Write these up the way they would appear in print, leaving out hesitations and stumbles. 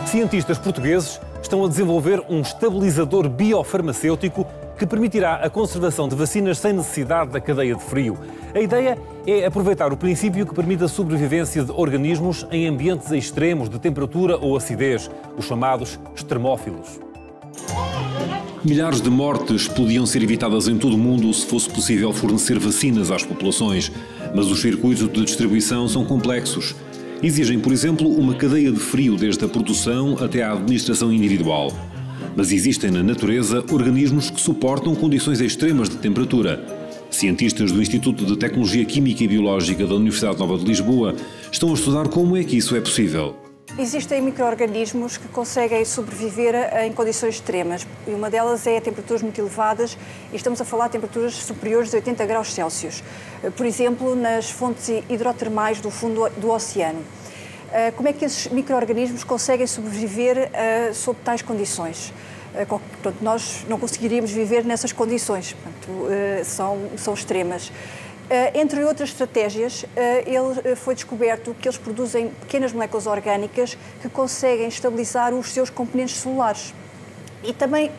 Cientistas portugueses estão a desenvolver um estabilizador biofarmacêutico que permitirá a conservação de vacinas sem necessidade da cadeia de frio. A ideia é aproveitar o princípio que permite a sobrevivência de organismos em ambientes extremos de temperatura ou acidez, os chamados extremófilos. Milhares de mortes podiam ser evitadas em todo o mundo se fosse possível fornecer vacinas às populações, mas os circuitos de distribuição são complexos. Exigem, por exemplo, uma cadeia de frio desde a produção até à administração individual. Mas existem na natureza organismos que suportam condições extremas de temperatura. Cientistas do Instituto de Tecnologia Química e Biológica da Universidade Nova de Lisboa estão a estudar como é que isso é possível. Existem micro-organismos que conseguem sobreviver em condições extremas e uma delas é a temperaturas muito elevadas e estamos a falar de temperaturas superiores a 80 graus Celsius. Por exemplo, nas fontes hidrotermais do fundo do oceano. Como é que esses micro-organismos conseguem sobreviver sob tais condições? Portanto, nós não conseguiríamos viver nessas condições, portanto, são extremas. Entre outras estratégias, foi descoberto que eles produzem pequenas moléculas orgânicas que conseguem estabilizar os seus componentes celulares. E também,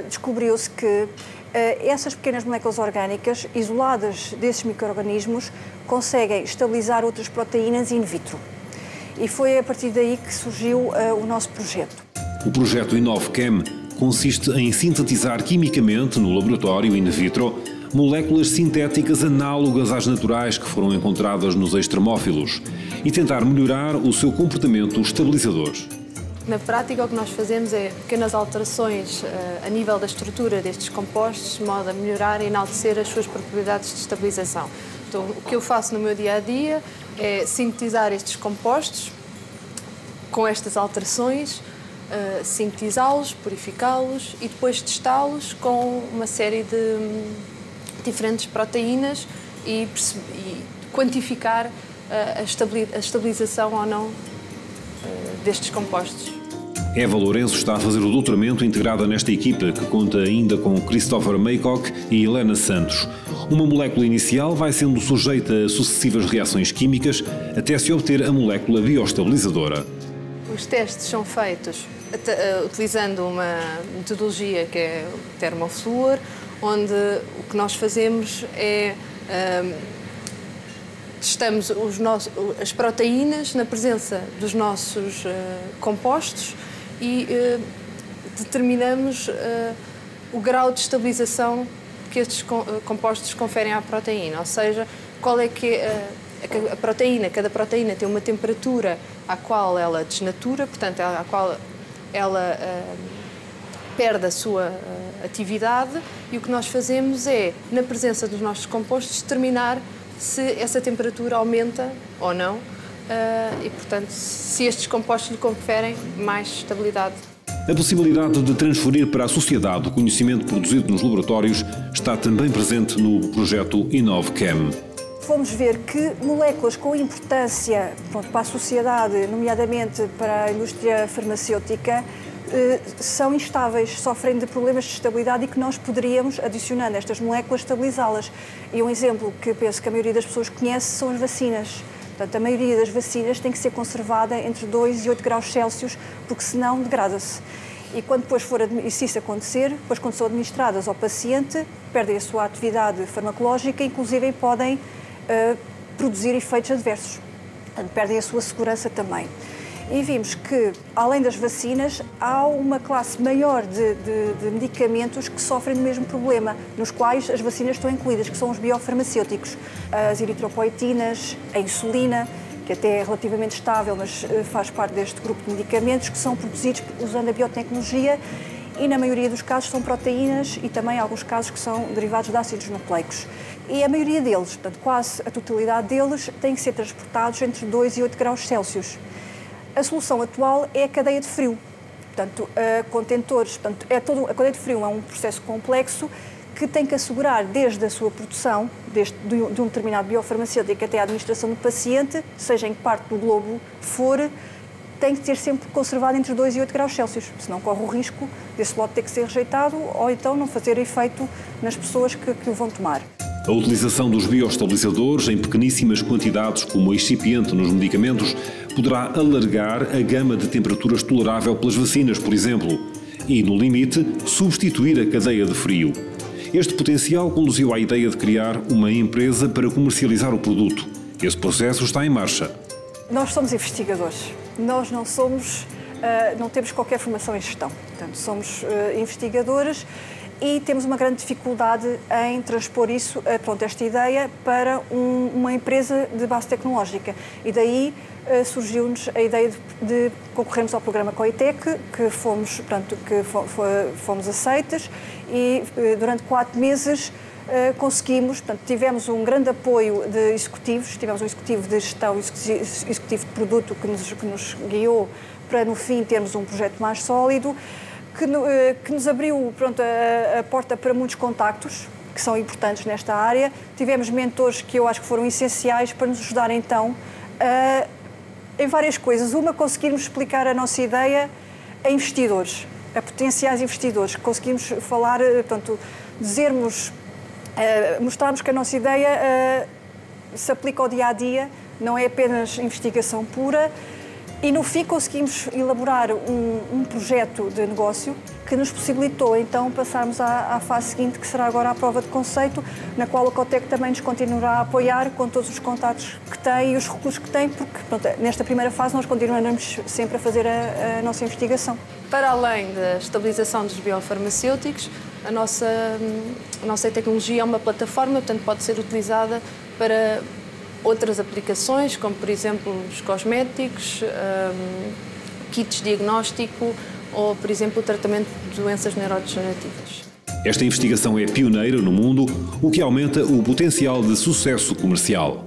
descobriu-se que essas pequenas moléculas orgânicas, isoladas desses micro-organismos, conseguem estabilizar outras proteínas in vitro. E foi a partir daí que surgiu o nosso projeto. O projeto InoveChem consiste em sintetizar quimicamente, no laboratório in vitro, moléculas sintéticas análogas às naturais que foram encontradas nos extremófilos e tentar melhorar o seu comportamento estabilizador. Na prática, o que nós fazemos é pequenas alterações a nível da estrutura destes compostos, de modo a melhorar e enaltecer as suas propriedades de estabilização. Então, o que eu faço no meu dia-a-dia é sintetizar estes compostos com estas alterações, sintetizá-los, purificá-los e depois testá-los com uma série de diferentes proteínas e quantificar a estabilização ou não destes compostos. Eva Lourenço está a fazer o doutoramento integrada nesta equipa, que conta ainda com Christopher Maycock e Helena Santos. Uma molécula inicial vai sendo sujeita a sucessivas reações químicas até se obter a molécula bioestabilizadora. Os testes são feitos utilizando uma metodologia que é o termofluor, onde o que nós fazemos é testamos as proteínas na presença dos nossos compostos e determinamos o grau de estabilização que estes compostos conferem à proteína, ou seja, qual é que a proteína, cada proteína tem uma temperatura à qual ela desnatura, portanto, à qual ela perde a sua atividade, e o que nós fazemos é, na presença dos nossos compostos, determinar se essa temperatura aumenta ou não e, portanto, se estes compostos lhe conferem mais estabilidade. A possibilidade de transferir para a sociedade o conhecimento produzido nos laboratórios está também presente no projeto InoveChem. Fomos ver que moléculas com importância para a sociedade, nomeadamente para a indústria farmacêutica, são instáveis, sofrem de problemas de estabilidade e que nós poderíamos, adicionando estas moléculas, estabilizá-las. E um exemplo que penso que a maioria das pessoas conhece são as vacinas. Portanto, a maioria das vacinas tem que ser conservada entre 2 e 8 graus Celsius, porque senão degrada-se. E quando depois se isso acontecer, depois quando são administradas ao paciente, perdem a sua atividade farmacológica e inclusive podem produzir efeitos adversos. Portanto, perdem a sua segurança também. E vimos que, além das vacinas, há uma classe maior de medicamentos que sofrem do mesmo problema, nos quais as vacinas estão incluídas, que são os biofarmacêuticos. As eritropoetinas, a insulina, que até é relativamente estável, mas faz parte deste grupo de medicamentos, que são produzidos usando a biotecnologia e, na maioria dos casos, são proteínas e também, em alguns casos, que são derivados de ácidos nucleicos. E a maioria deles, portanto, quase a totalidade deles, têm que ser transportados entre 2 e 8 graus Celsius. A solução atual é a cadeia de frio. Portanto, contentores, portanto, a cadeia de frio é um processo complexo que tem que assegurar desde a sua produção, de um determinado biofarmacêutico até a administração do paciente, seja em que parte do globo for, tem que ter sempre conservado entre 2 e 8 graus Celsius, senão corre o risco desse lote ter que ser rejeitado ou então não fazer efeito nas pessoas que o vão tomar. A utilização dos bioestabilizadores em pequeníssimas quantidades como excipiente nos medicamentos poderá alargar a gama de temperaturas tolerável pelas vacinas, por exemplo, e, no limite, substituir a cadeia de frio. Este potencial conduziu à ideia de criar uma empresa para comercializar o produto. Esse processo está em marcha. Nós somos investigadores. Nós não temos qualquer formação em gestão. Portanto, somos investigadores e temos uma grande dificuldade em transpor esta ideia para uma empresa de base tecnológica. E daí surgiu-nos a ideia de concorrermos ao programa COITEC, que fomos aceitos e durante 4 meses conseguimos, tivemos um grande apoio de executivos, tivemos um executivo de gestão, executivo de produto que nos guiou para no fim termos um projeto mais sólido, que nos abriu a porta para muitos contactos que são importantes nesta área. Tivemos mentores que eu acho que foram essenciais para nos ajudar então em várias coisas. Uma, conseguirmos explicar a nossa ideia a investidores, a potenciais investidores. Conseguimos falar, mostrarmos que a nossa ideia se aplica ao dia-a-dia, não é apenas investigação pura. E, no fim, conseguimos elaborar um projeto de negócio que nos possibilitou, então, passarmos à fase seguinte, que será agora a prova de conceito, na qual a COITEC também nos continuará a apoiar com todos os contactos que tem e os recursos que tem, porque, nesta primeira fase, nós continuaremos sempre a fazer a nossa investigação. Para além da estabilização dos biofarmacêuticos, a nossa tecnologia é uma plataforma, portanto, pode ser utilizada para outras aplicações, como por exemplo os cosméticos, kits de diagnóstico ou, por exemplo, o tratamento de doenças neurodegenerativas. Esta investigação é pioneira no mundo, o que aumenta o potencial de sucesso comercial.